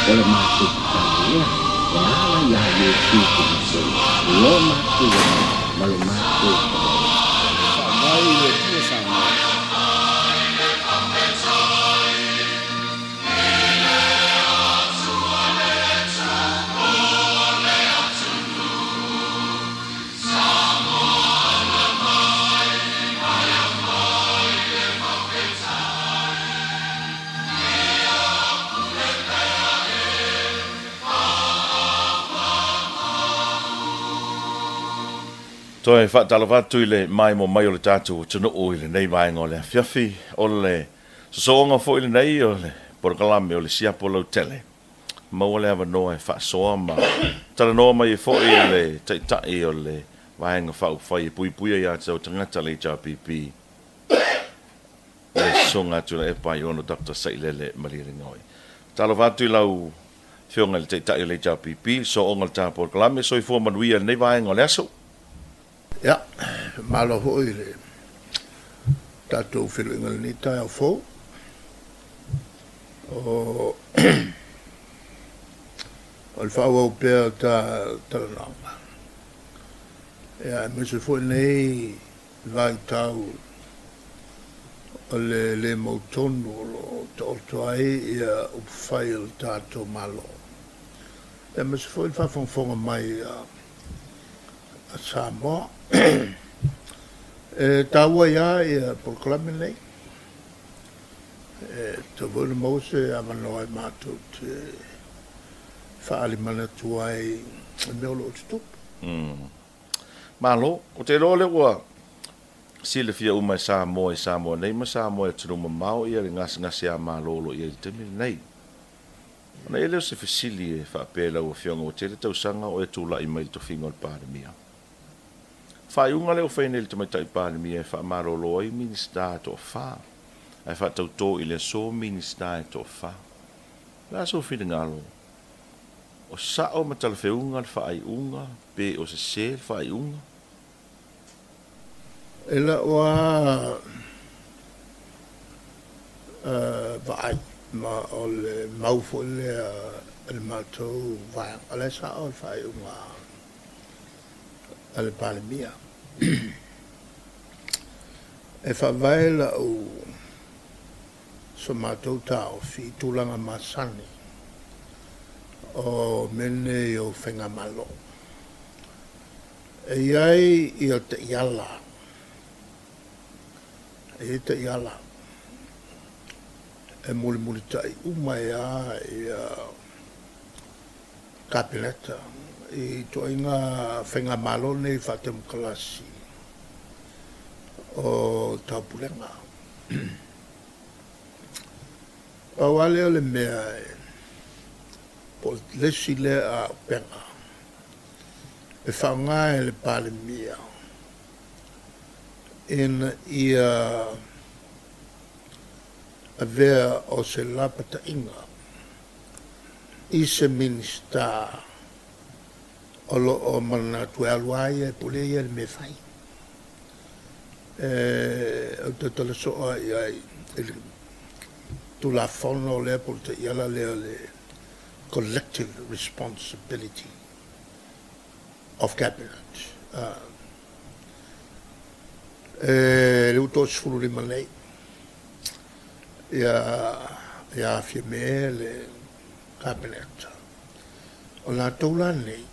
ole mātou tānia, e ala ia Iesu Kristo, lo mātou malo mātou. Mai e tua sama. Toi fa talavatu ile mai mo mai o le tatu tunu o ile nei vai ngole fiafi o le so nga fo ile nei o le por kalame o le sia polo tele mo le ava no e fa so ma tala no mai fo ile tai o le vai nga fa fai pui pui ya so tanga tale ja pp le songa tu le pai ono dr saile le maliri ngoi talavatu lau fionga le tai le ja pp so ongal ta por kalame so i fo manuia nei vai ngole aso. Ja, malo hoi le tatou whiluinga ni tai au fōu. O le whao au pēr ta tarananga. Ia, mese fōi nei vai tau o le mautonu o ta oto ai ia upwhai o tatou malo. Ia, mese fōi le whawhongwhonga mai a Samoa. Taua ia ia proklame nei. Te vole mose a manoa e mātou te whaali mana tuai meo lo te tupu. Malo, o te role ua sile fia uma e Samoa nei, ma Samoa e tunuma mau ia le ngasi a malo lo ia te mire nei. Ona ele o se fesili e whaapela ua fionga o te tausanga o e tūla i mai to fingo le pāremia. Fai unga leo whaine le tamaitai pānemi e wha marolo ai minista to wha. Ai wha tauto i le so minista to wha. La so whina ngalo. O sao matala whiunga le whaai unga, pe o se se le whaai unga. Ela oa vai ma o le maufo le mātou vai. Ale sao le whaai unga. Ale palemia. E whawai la o so mātou tau fi tūlanga masani o mene i o whenga malo. E iai i o te iala. E te iala. E muli tai umaya i kapileta. I toinga whenga malo nei whatem kalasi o taupulenga. O wale o le mea e po lesi le a penga. E whaunga e le pale mia. In ia a vea o se lapata inga. I se minsta o mana tue aluai e pule ia le me fai. O te tala soa i tu la fono le pol te iala le collective responsibility of cabinet. Le uto sfuru lima nei. Ia fie me le cabinet. O la taula nei.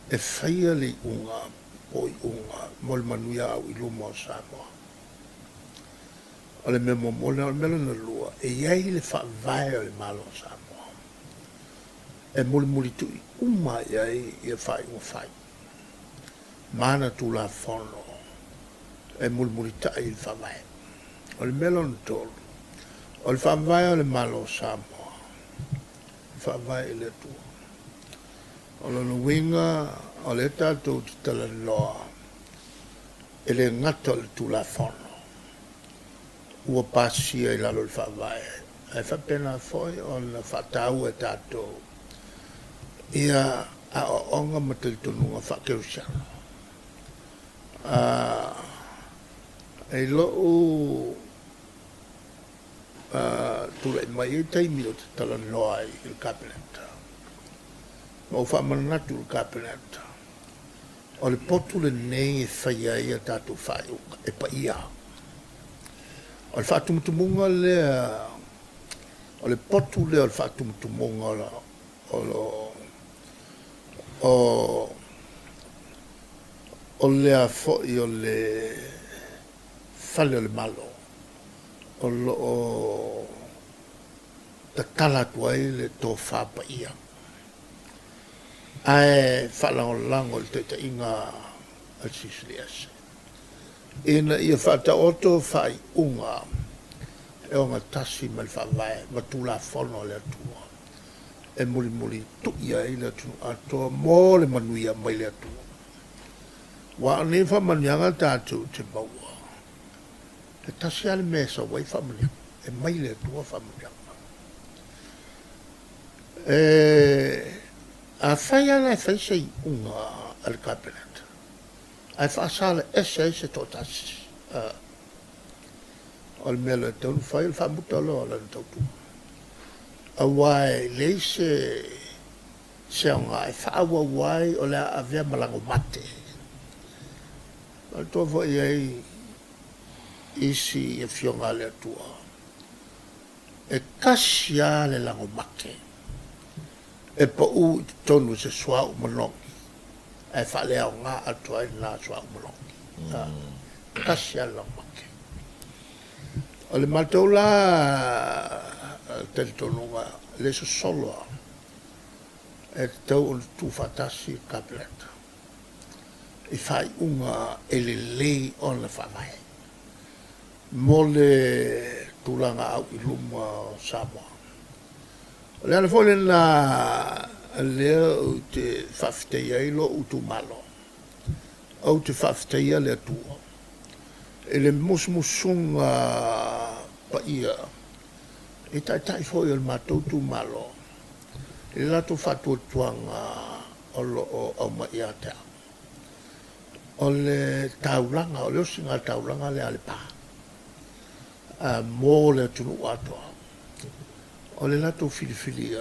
E whaia li unga, poi unga, mol manuia au iluma o Samoa. O le memo mole o mele na lua, e iai le whaavai o le malo o Samoa. E muli tui uma iai i e whai unga whai. Mana tu la fono, e muli tai i le whaavai. O le mele na tolu, o le whaavai o le malo o Samoa. Whaavai i le tua. O le winga o le tātou te tala loa e le ngata o le tūlafono ua pasia i lalo le whaavae e whapena foi o na whatau e tātou ia a o onga matalitonunga whakerusiano e loo tula i mai e taimi o te tala noa i il kabineta. Ma o wha manatu il kabineta. O le potu le nei e whaia ia tātou whai e pa ia. O le whaatumutumunga lea, o le potu lea o le whaatumutumunga la, o lea fo'i o le whale o le malo. O ta tala tuai le tō whapa ia. Ai whalangolango le te inga al Siciliase. Ina ia whata oto whai unga e o ngā tasi ma le whawai ma tūla whono le atua. E muli muli tu ia i le tunu atoa mō le manuia mai le atua. Wa ane whamanianga tātou te maua. E tasi ale mesa wai whamanianga. E mai le atua whamanianga. A whai ala e whai sei unga al kabineta. Ai whaasala ese tō tasi. O le mea le taunu whai le whamutalo ala le tautu. A wai le se anga e whaawa wai o le a vea malango mate. Al tō whai ei isi e fionga le atua. E kasia le lango mate. E pa u tonu se swa u monongi. E whale au ngā atua i nā swa u monongi. Kasia lango mate. O le mātou la tele tonunga le so soloa. E tau o le tū whatasi kabineta. I whai unga e le lei o le whawai. Mo le tūlanga au i luma Samoa. Le ana fole na lea o te whawhteia i lo utu malo. Au te whawhteia le atua. E le musmusunga pa ia. E tai foi o mātou tu malo. E lato whatua tuanga o lo o mai atea. O le taulanga, o le osinga taulanga le ale pā. Mō le tunu atoa. O le lato filifili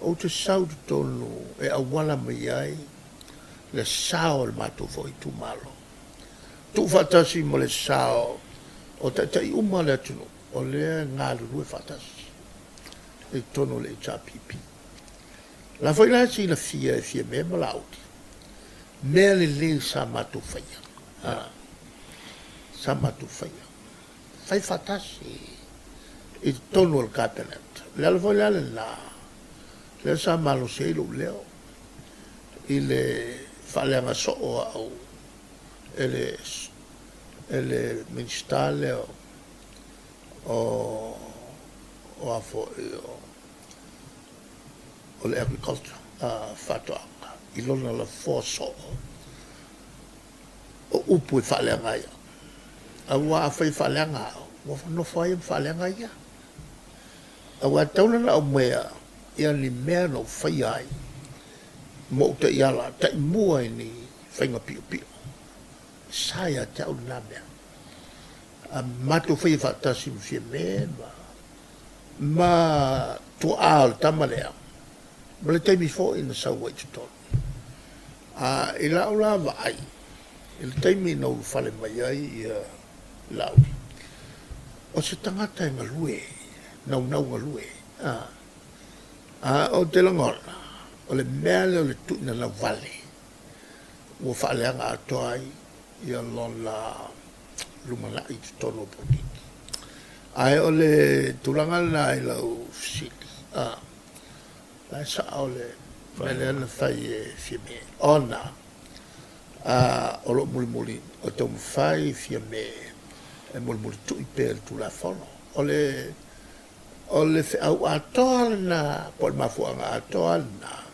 o te sau te tonu e awala mai ai le sao le mātou foi tu malo. Tu whatasi mo le sao o tai uma le tunu o le ngā lulu e whatasi. E tonu le HRPP. La foi la si la fia me malauti. Mea le sa mātou whaia. Sa mātou whaia. Whai whatasi. I tonu al kabineta. Le ala foi le la. Le sa malo se ilu leo. I le whaleanga so o au. Ele minister leo. O afo o le agriculture. Whatoanga. I lona la foso. O upu i whaleanga ia. A ua a whai whaleanga au. No whai whaleanga ia. Awa tauna na o mea, ia ni mea no whai ai, mo te iala, tai mua ni whainga pio pio. Saia tau na mea. Mato whai whatasi mwhia mea, ma tu aal tamalea. Ma le taimi fo ina sau wai tutonu. I lau la vai, i le taimi na ulu whale mai ai, lauri. O se tangata e ngalue, nau ngalue. O te langona, o le mea leo le tuina na vale. Ua whaaleanga atoai, ia lona lumana i te tono potiki. Ai o le tulanga na i lau fisili. Lai sa o le mele ana whai e fiame. Ona, o lo muli muli, o tau mwhai fiame, e muli muli tui pēr tu la whono. O le fe au atoa na, po le mafuanga atoa na,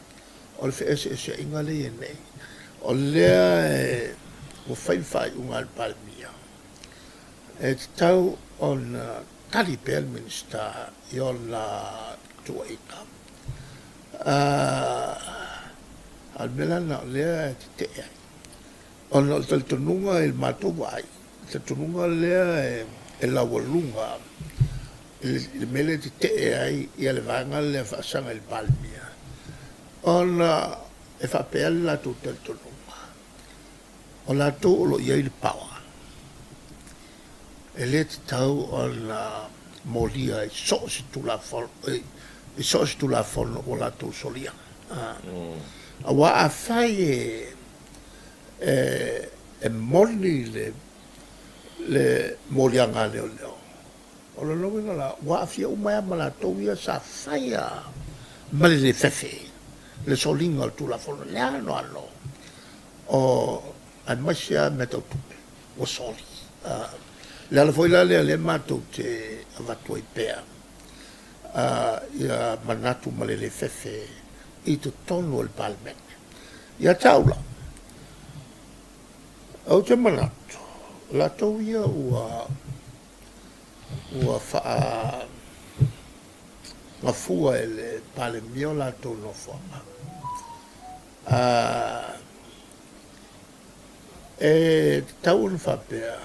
o le fe ese inga le e nei. O lea e, o whai unga al palmia. E tau on tali pēr minister, i o la tua ika. Al melana lea e te te ai. Ona o taltonunga il matou ai. Taltonunga lea e lawalunga le mele te ai ia le vanga le whaasanga il palmia. Ona e whapea la tō te tonunga. O la tō olo ia il pawa. E le te tau ona molia e so si tu la fono, e so si tu la fono o la tō solia. A wa a whai e moni le molianga leo leo. O le longa la wa a fia umaya mala tō ia sa whai a mali le whewhe. Le solinga tu la fono le ano ano. O a masia me tau tupe. O soli. Le ala foi la le matou te avatua i pea. Ia manatu male le whewhe i te tonu el palmen. Ia taula. Au te manatu. La tau ia ua wha ngafua e le pale mio la tau no whanga. E tau un whapea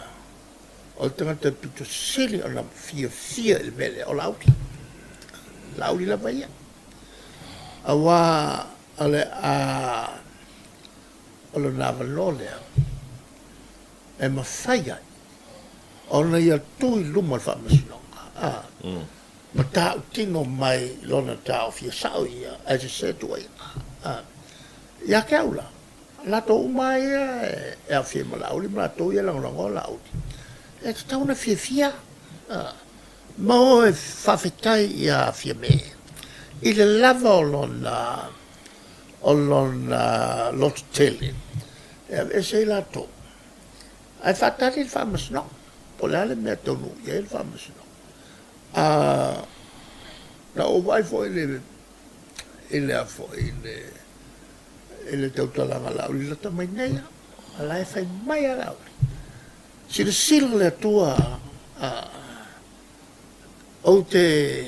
o le tangata pito sili o na fia il mele o lauri. Lauri la vaia. A wā ale o le nāwalo lea. E mawhai ai. O na ia tui luma le whaamasinonga. Ma tāu tino mai lona tāu fia sao ia. As I said to ia. Ia ke aula. Lato umai e a fia malauri. Ma lato ia langolango lauri. E te tauna fia. Ma o e whawhetai ia fia me. I le lava o lona loto tele. E se lato. Ai whatari il whamasino. Po le ale mea tonu. Ia il whamasino. Na o vai foi ele a foi ele tautalanga lauri la tamai neia. Ala e fai mai a lauri. Sila sila le tua o te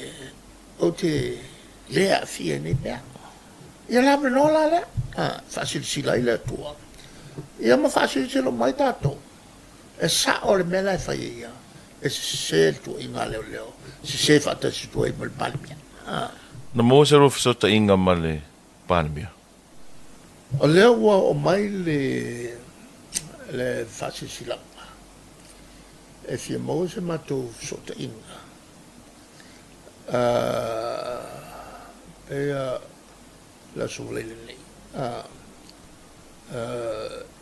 lea fia ni mea. Ia la menola le. Fasil sila i le tua. Ia ma fasil sila mai tato. E sa o le mela e fai ia. E se tu inga leo leo. Se fata si tu e mal palmia. Na mo se rof so ta inga male palmia. O leo wa o mai le fasil sila. E fia mo se matou so ta inga. Pea la suvlele nei.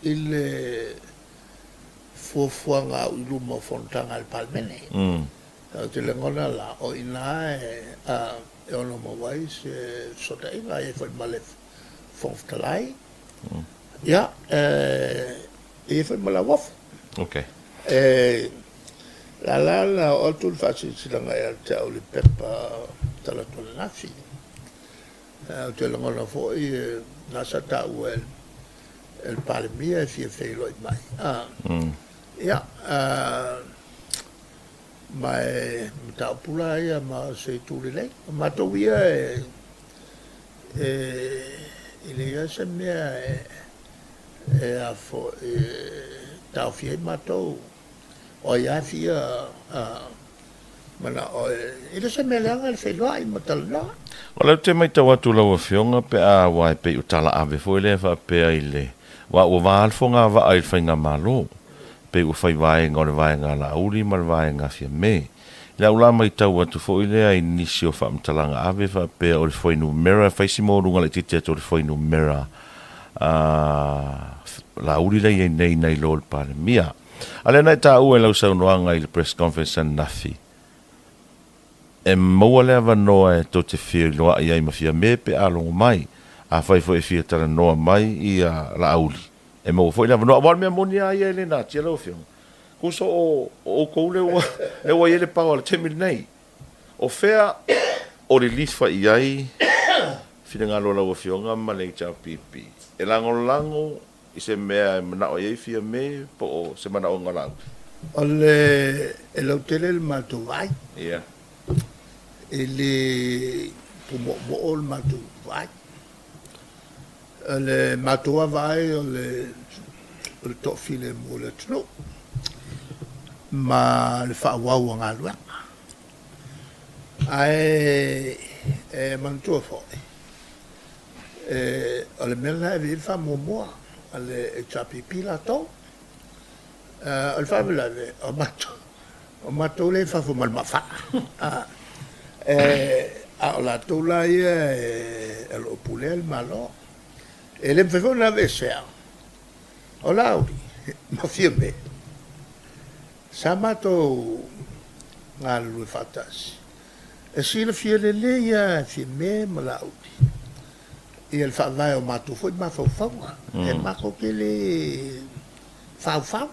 Il fuafuanga i luma fontanga al palmene. Te lengona la o ina e ono mawai se so ta inga e foi male fonftalai. Ja, e foi mala waf. Okay. La o tu fasi silanga e te o li pepa tala tole nafi. Te lengona foi nasa ta uel el palmia e fie feilo i mai. Ja, mai ta pula ia ma se tu le ma to via ile ia se mea a fo ta fie ma to o ia fia mana o ile se mea nga le feilo ai ma tal no. Wala te mai tawa tu lawa fionga pe a wai pe utala ave foi le fa pe ile. Wa o val fonga va ai fainga malo. Pe u fai vai ngore vai nga la uri mal vai nga fia me. La ula mai tawa tu foi le ai nisio fa mtalanga ave fa pe o foi numera fa simo runga le tite to foi numera. La uri le nei nei lol pa mia. Ale na ta u la sa noanga il press conference nafi. E mo le va no e to te fia lo ai ma fia me pe along mai. A fai foi fia tara no mai i la uli. E mo foi lava no me monia ia ele na tia lo fio. Kuso o ko le o ele pa o te nei. O fea o le lifa i ai fina lo la fio nga ma le cha pipi. E lango i se mea na o ia fia me po se mana o ngala. O le el hotel el mato vai. Yeah. Ele mo ol mato vai. Le matua vai o le tofile mo le tno. Ma le fa wau nga lua. Ai mantua foi. Ole mena e fa momoa. Ale chapi pila to. Ole fa belave o mato. O mato le fa fo mal mafa. A la tola ia lo pule el malo. Ele me fa una vesea. O lauri. Ma fiemme. Samato ngalu fatasi. E sila fiele le ia fiemme malauti. I el fa vai o matu foi ma fau fau. E mako ke le fau fau.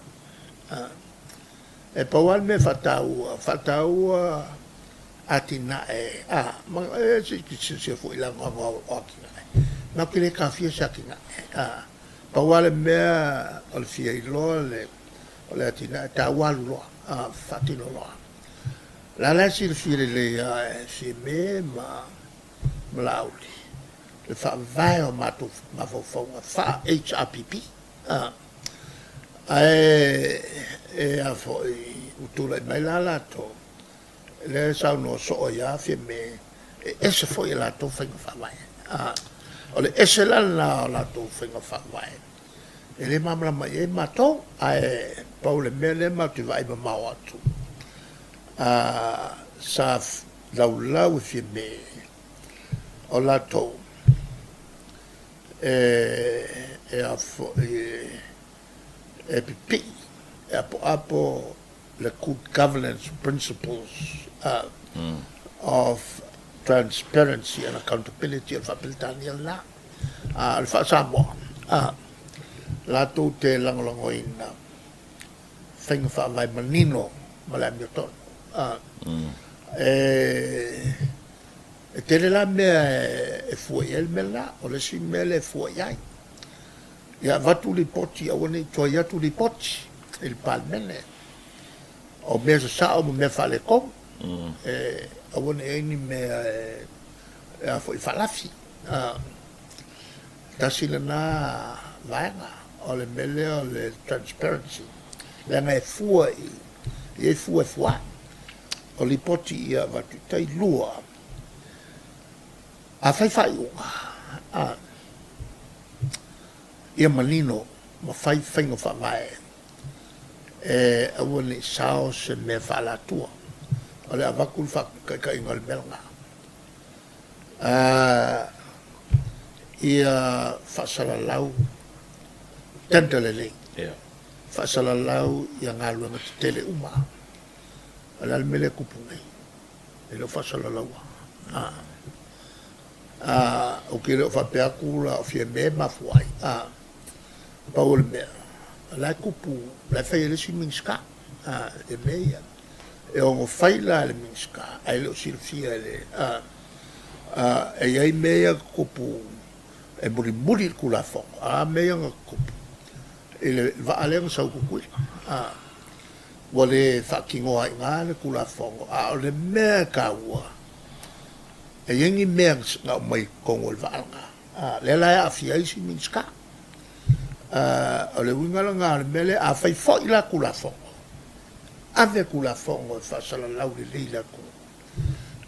E paual me fatau atina ma se foi la ngau akina. Ma ke le kafia sakina. Paual me al fielo le ole atina ta walu fatino lo. La lasci file le si me ma mlauli. Le fa vai o matu ma fa HRPP. E a foi utula mai la lato. Le sa no so ya fi me ese foi la to fa vai. Ole ese la to fa vai. Ele mamla mai e mato Paul mele ma tu vai ma watu. Sa lau fi me o la to a fo EPP apo the good governance principles of transparency and accountability of Abeltania la alfa samo la to te lango ina fenga fa vai manino malamioton e tele la me e foi el mela o le si mele foi ai ya vatu li poti a woni to ya tu li poti il palmene o me sa o me fa le com a woni eni me a foi falafi ta sila na vaga o le mele o le transparency le me foi e foi o li poti ia vatu tai lua a fai ia manino ma fai no fa vai a woni sao se me fa la tua ole a vakul fa ka ingol belga ia fa sala lau tentelele fa sala lau ia ngalu ngat tele uma ala mele kupungai ele fa sala lau o que eu faço a cura, o que é mesmo a foi, Paul Mer, lá cupu, lá fez ele se minska, é meia, eu faz lá ele minska, aí ele se fia ele, aí meia cupu, é muri kula fo, meia cupu, ele vai além do seu cucu, vale fakingo aí ngale kula fo, ele meia kawa. E yengi mengs nga mai kongol valanga le la afia isi minska ole wingala nga mele a fai foi la kula fongo ave kula fongo fa sala lau le leila ko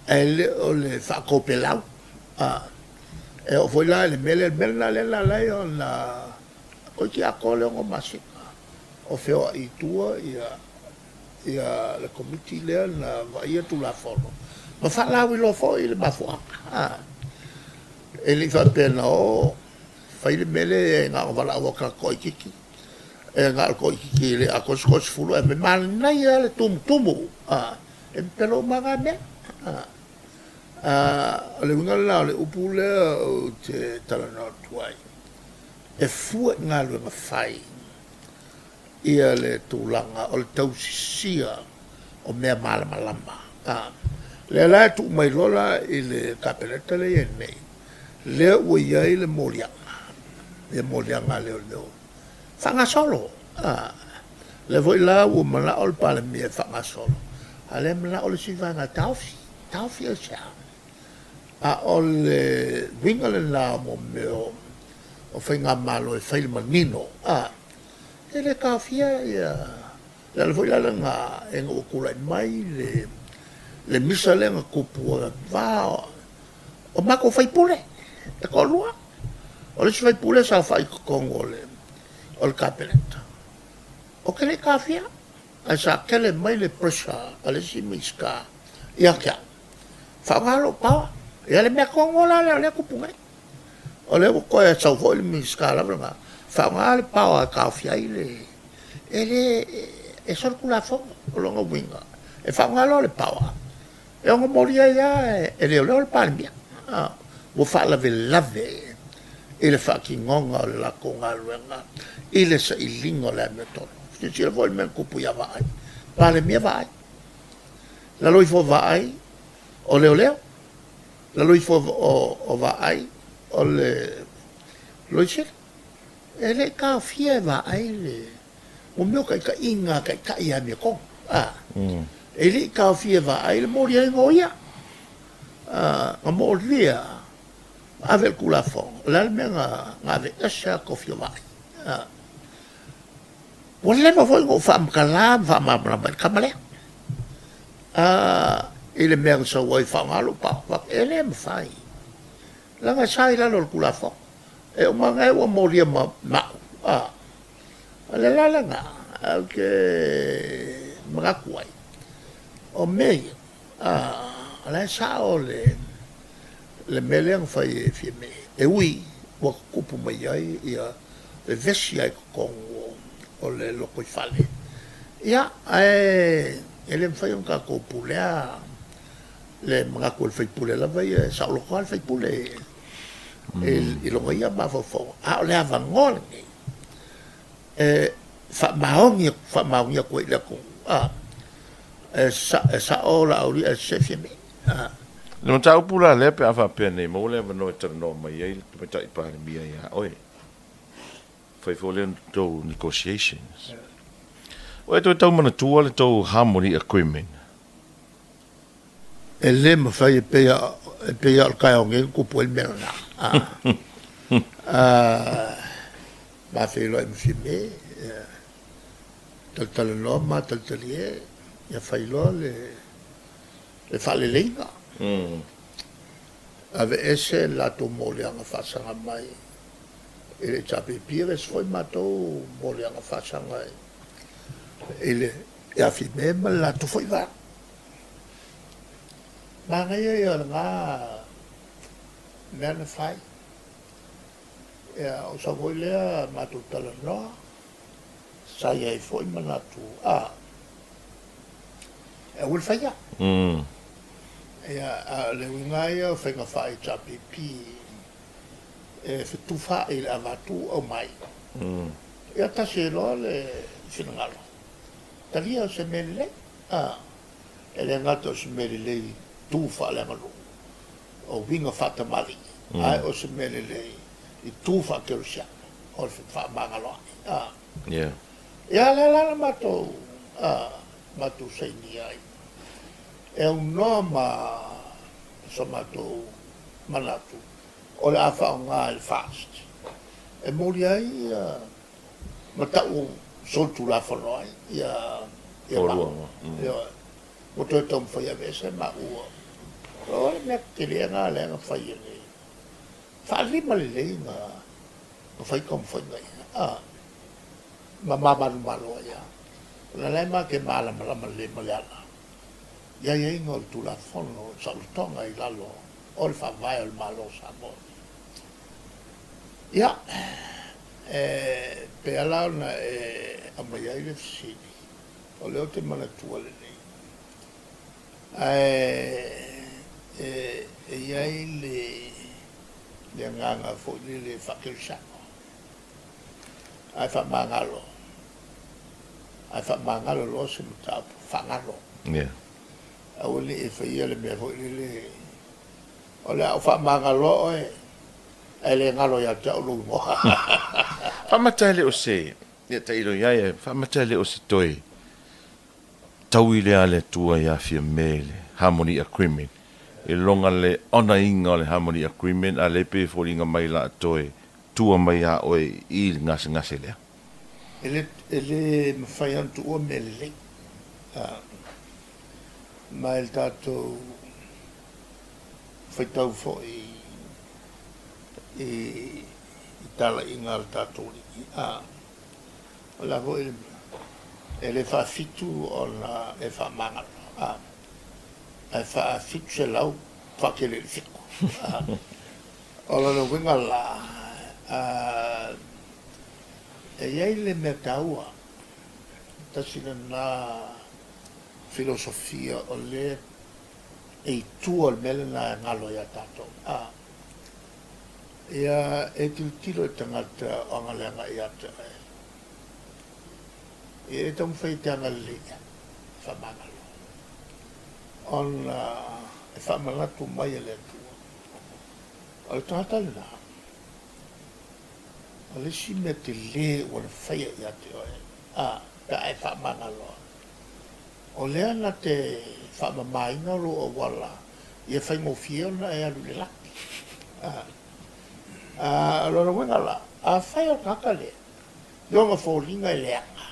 ele ole fa kopelau e o foi la le mele le la la o ki akole ngo masika o feo i tua ia le committee le na vai tu la fono ma fa la lo foi le bafua ele fa pena o fa ile mele nga vala o ka ko kiki nga ko kiki le a kos fulu e me mal na ia le tumu e pelo magane le ngala le upule o te tala no tuai e fu nga le fai ia le tulanga o le tausisia o me mal malamba le la tu mai lola ile capeleta le nei le o ia ile molia le fanga solo le voi la o mala ol pale mi fanga solo ale mala ol si vanga taufi o sia ol wingale la mo meo o fenga malo e fai manino ele kafia ia le voi la nga en o kula mai le misa lenga kupua va o mako fai pule e ko lua o le fai pule sa fai kongo le o le kapeleta o ke le kafia a sa kele mai le pressure a le simiska ia kia fa ngalo pa ia le mea kongo la le kupunga o le ko e sa fo le miska la branga fa ngalo pa a kafia ile ele e sorkula fo o longa winga e fa ngalo le pa e ngo moria ia e le palmia wo fa la lave e le fa ki ngonga la konga luenga ile sa ilingo la meto se ci vol men kupu ia vai pale mia vai la loi fo vai o le la loi fo o vai o le loi se e le ka fie vai le o meu ka inga ka ia me ko e le ka fie vai le moria ngoia a moria ave il culafon l'almenga ave essa kofio vai wala ma foi go fam kala va ma bra kamale ele mer so voi fa ngalo pa ele me fai la nga sai la lo culafon e o manga e o moria ma la nga okay ma kuai o me la sa o le meleang fai e fie me e ui wa kupu mai ai ia le vesi ai kongo o le loko i fale ia ele fai un kako pulea le mga ko fai pule la vai sa lo ko fai pule e lo ia ma fo a le avangol fa maongi ko ile ko sa ola ori se fie me le mata upula le pe afa pe nei mo le no no mai ai pe tai pa mi ai oi foi folen to negotiations o to mana tu le to harmony agreement ele me fai pe al kai ngel ku po el merna ba fe lo mi fime tal no ma tal talie ya fai lo le fa le lenga ave ese lato mole anga fasanga mai ele chape pires foi matou mole anga fasanga ele e afirme ma lato foi va ma ngai yo nga nana fai o sa voile matou tala no sai ai foi manatu e wil faya ia le wingai o fenga fai chapi pi e tufa il avatu o mai ia ta se lo le finalo talia se mele ele ngato se mele tufa le malu o winga fata mali ai o se mele i tufa ke o sia o fa mangalo yeah ia la mato mato sei ni ai e un noma somato manatu o la fa un fast e moriai matau soltu la fonoi ia o to tom foi a vese ma o me queria na le fai le fa lima le na o fai como foi ma malo ia la lema che mala le mala ia ingol tu la fono saltonga i lalo ol fa vai al malo sabo ia pe ala na a mai le sini o le te mana tu le nei ia le nganga fo le fa ke sabo ai fa mangalo lo se muta fa ngalo yeah awali e fai le me foi le ola fa mangalo ele ngalo ya ta lu mo fa matale o se ya ta ilo ya fa matale o se toi tauile ale tua ya fi mele harmony agreement e longa le ona inga le harmony agreement ale pe folinga mai la toi tua mai a oi I ngase le ele me fai antu o mele mai le tātou whaitau fo i tala i ngā le tātou liki. O la ho e le whaafitu o na e whaamangalo. E whaafitu se lau whakele le whiko. O la no winga la e iei le mea taua tasina na filosofia o le e tua le mele na ngalo ia tātou. Ia e tilo e tangata o ngalenga ia te e. E tamu whai te anga lea, whamangalo. On e whamangatu mai e le tua. O le tangata le nā. O le si me te le o le whai ia te oe. Ta e whamangalo. O lea na te whamamainga ro o wala, ia whai mo fia na e alu le laki. Lora wenga la, a whai o kaka lea. Yonga fōringa e leanga.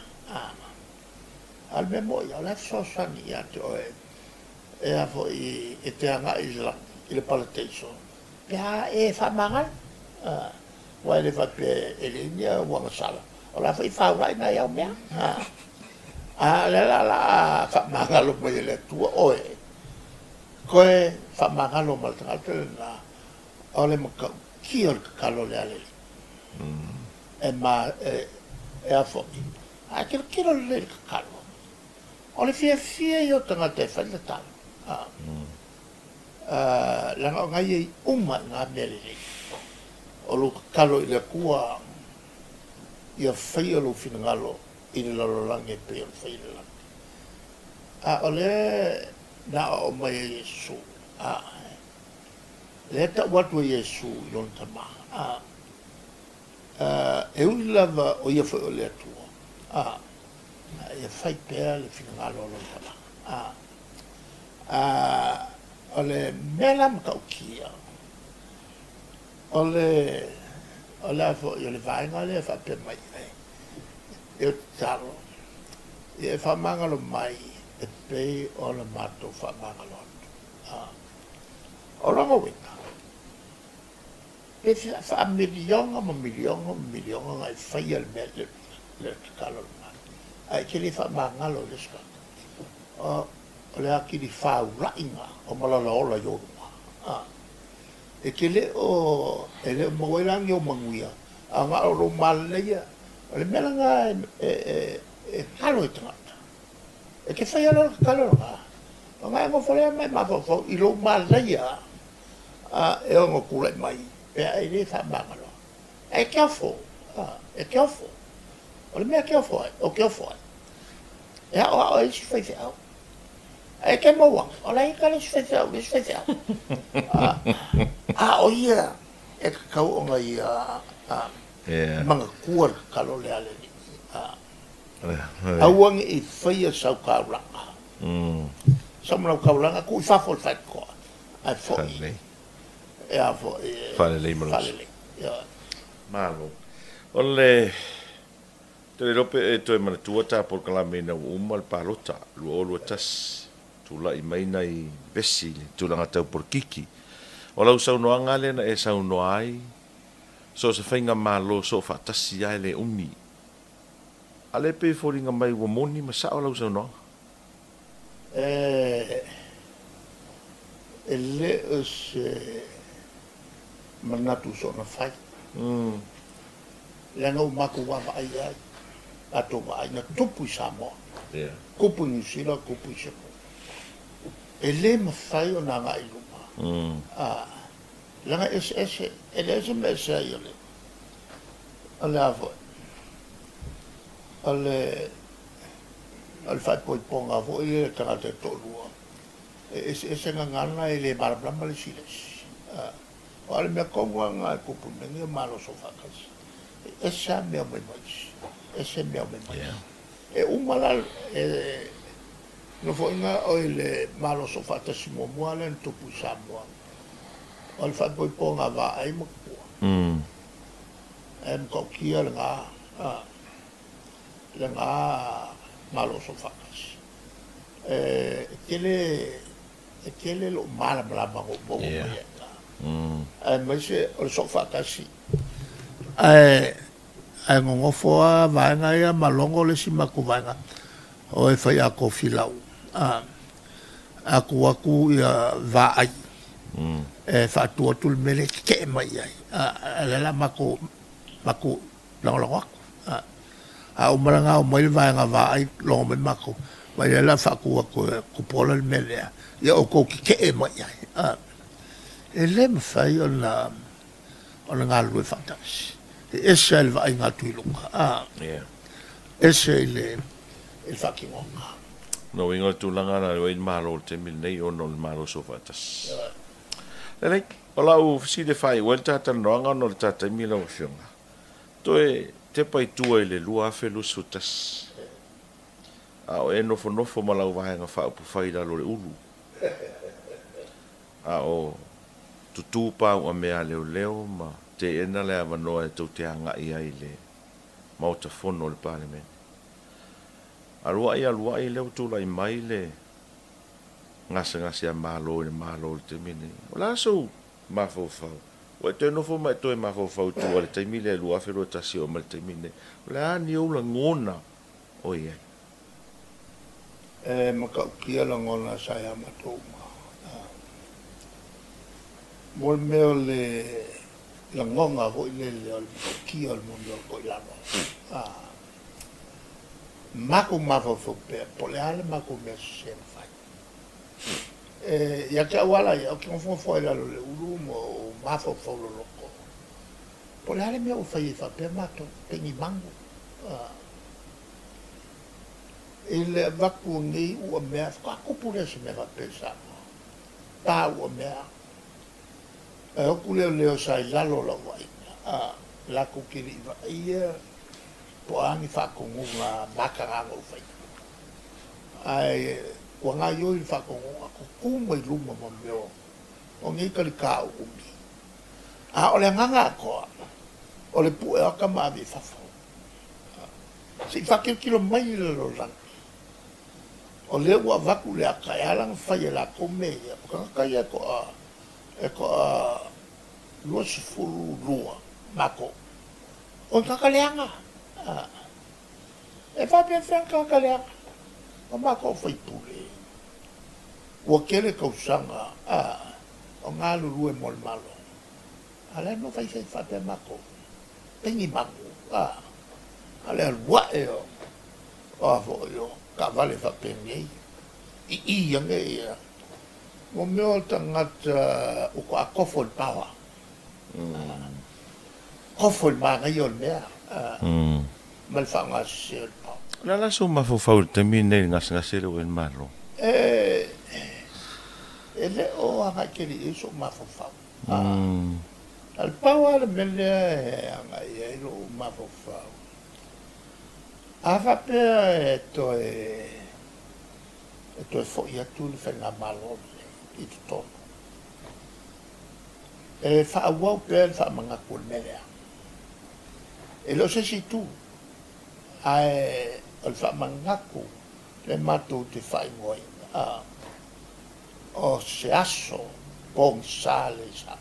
Al me moi, al ef sosani ia te oe. E a fo i te anga i le palateiso. Pea e whamangal. Wai le whape e le inia wanga sala. O la whai whaurai na iau mea. Le la whamangalo mai le tua oe. Koe whamangalo ma le tangata na o le makau kia le kakalo le alele. E ma e a foki. A kira le kakalo. O le fia i o tangata e whai le talo. Langa o ngai e uma ngā mele rei. O lo kakalo i le kua i a whai o lo finangalo i le lalolangi e pe o le whai le langi. O le na o mai e Yesu. Le ta watu e Yesu i lona tama. E uli lava o ia whai o le atua. E whai pēr le finangalo o lona tama. O le mela makau kia. O le afo i o le vaenga le wha pe mai nei. E o taro. E whamangalo mai e pei o le mato whamangalo atu. O rongo winga. E wha milionga ngai whai al mea le kalo le mai. Ai ke le whamangalo le skaka. O le aki li whau rainga o malala ola yoruma. E ke le o mawairangi o manguia. A ngā o ro maleia. O le mela ngā e kalo e tangata. E ke whai alo kalo ngā. O ngā e ngofalea mai mawhawhau i ro maleia. E o ngokule mai. Pea e le whamangalo. E kiafo. E kiafo. O le mea kiafo ai. O kiafo ai. E o e si whai whiau. E ke mawang, o la ika le sfeteau. O ia, e kakau o ngai manga kua kalo le ale ni. Auangi i whaia sau kauranga. Samrau kauranga ku i whafo le whai koa. Ai fwoi. E a fwoi. Whalelei maros. Whalelei. Malo. O le... Te rope e toi mana tuata por kalame na umal palota. Lua olua tas. Tula i maina i besi, tulanga tau por kiki. O lau sau noa ngale na e sau noa ai. So sa whainga malo, so whaatasi ai le umi. Ale pe fōringa mai wa moni, ma sa o lau sau noa? E le se manatu so na whai. Lenga u maku wawa ai ai. Ato wa ai na tupu i Samoa. Kupu New Zealand, kupu i Samoa. E le mawhai o nanga i luma. Langa ese, e le ese me ese ai ole. O le avoi. O le whai poi ponga avoi le tangata e tōlua. Ese ngangana e le marablama le siles. O ale mea kongua ngā e kupu mengi o malo so whakas. Ese a mea mai mais. Ese mea mai mais. E umala no fo inga o le malo so fata si mo mo ale tupu Samoa. O le fa poi ponga va ai mo ku. Ko kia le nga malo so fatas. kele lo mala ko bo mai se o so fa kasi ai ngongo foa vaenga ia malongo le si makuvaenga o e fai a ko filau aku ia vai e fa tu tul mele ke mai ai la mako long a o maranga o mai vaenga vai long me mako mai la fa ku pola le mele ia o ko ke mai ai e le mfai ona ngalu e fantas e sel vai ngatu lunga ese il fucking onga no ingo tu langa na o in malo te mil nei o no malo so fatas le ola u si de fai welta tan ronga no tata milo fiona to e te pai tu ele lua felu sutas a o eno fo no fo mala vai nga fa pu fai da lo ulu a o tutu pa o mea leo ma te ena le avanoa e tau te anga i ai le mauta fono le parliament. Alua i leo tula i mai le ngasi a malo le te mine. O la so mafau. O e te nofo mai toi mafau tu le te mine e lua whiro tasi o ma le te mine. O le ani o la ngona o i ai. Makau kia la ngona sa ia matou ma. Mol meo la ngonga ho le kia al mundo ko la mako mafo pe pole ale mako me se fai ya ka wala ya ki fo la le ulu mo mafo fo lo loko pole ale me o fai fa pe mato pe ni mango il vacu ngi o me fa ko pure se me va pensar pa o me o kule leo sai lalo la wai la ku kiri va ia po ani fa ko nga makaranga o fai ai o nga yo il fa ko ko ku mai luma mo meo o ngi ka ka o mi o le nga ko o le pu e ka ma vi fa fo si fa ke kilo mai lo lan o le wa va ku le ka ya lang fa ya la ko me ka ya ko luas fulu lua mako o kakaleanga e fa bien fan kakaleanga o mako foi pule o kele kausanga o ngalu lue mol malo ala no fai se fa pe mako tengi mako ala lua e o fo yo cavale fa pe nei i yange o meu tangata o ko akofo pawa kofo ma yo mea mal fa ngasel pa la so mafau te mine ngasi lo en malo ele o anga kiri iso mafau al pawa le mele anga ye lo mafau ava pe to fo ya tu le fa malo i to fa wa pe fa manga kul mele e lo se si tu ai al fa manga ku le mato te fai ngoi o se aso con sale sa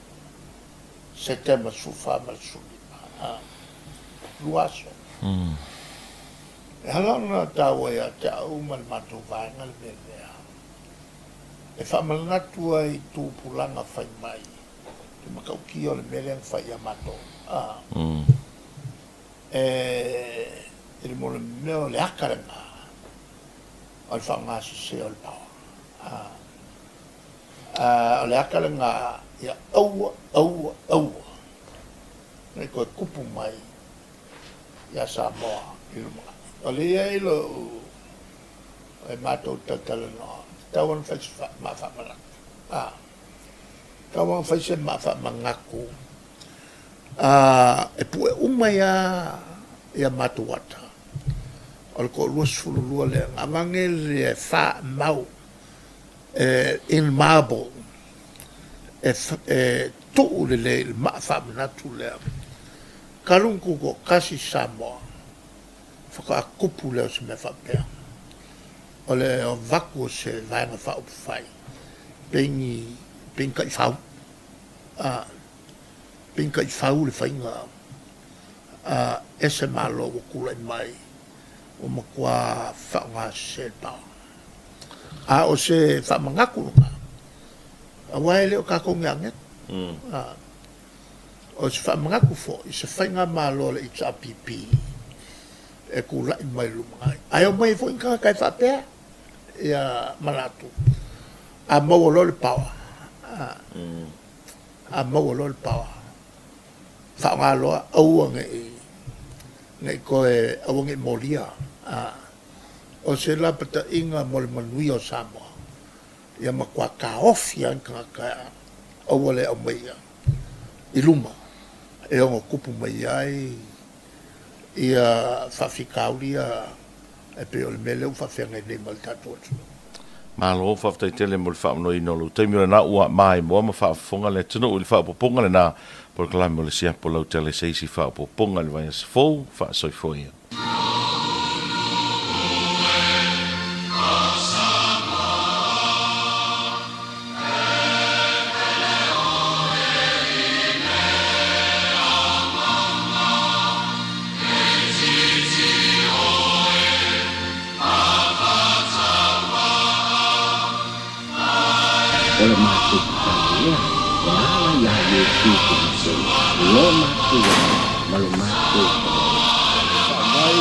se tema su fa mal su luaso e halona tawa ya ta umal mato va ngal mele e fa manga tu ai tu pulanga fai mai makau ki o le mele fai amato il mo le meo le akaranga al fanga se al pa le akaranga ya au ne ko kupu mai ya Samoa ilmo ole ya ilo e mato tatalo no tawan fa ma fa mala kawang fai se ma fa mangaku e pu uma ya matuata al ko luas fulu le amangel fa mau in marble tu le ma fa natu le kalunku ko kasi Samoa fa kupu le se me fa pe o le o vaku se vai na fa fai pengi penka I fau a penka I fau le fainga a ese malo o kula mai o makua fa nga se pa a o se fa mangaku a wai le o ka ko nganget a o se fa mangaku fo se fainga malo le it's a pipi e kula mai lu mai ai o mai fo inka kai fa pe ia malatu a mau lo le pawa a mau lo le pawa fa nga lo au ngai ko e au ngai molia a o se la pata inga mo le manui o Samoa ia makua ka off ia ka au le au mai I luma e o kupu mai ai ia fa fikaulia e pe o le mele u fa fenga nei mal tatu Malo fa ftai tele mo le fa no ino lu te mi na ua mai mo ma fa fonga le tunu u le fa poponga le na por kala mo le sia po lo tele sei si fa poponga le vai fo fa soi foi Oleh masuk kalian, wala ya Yesu Kristus, lo masuk, malu masuk. Mai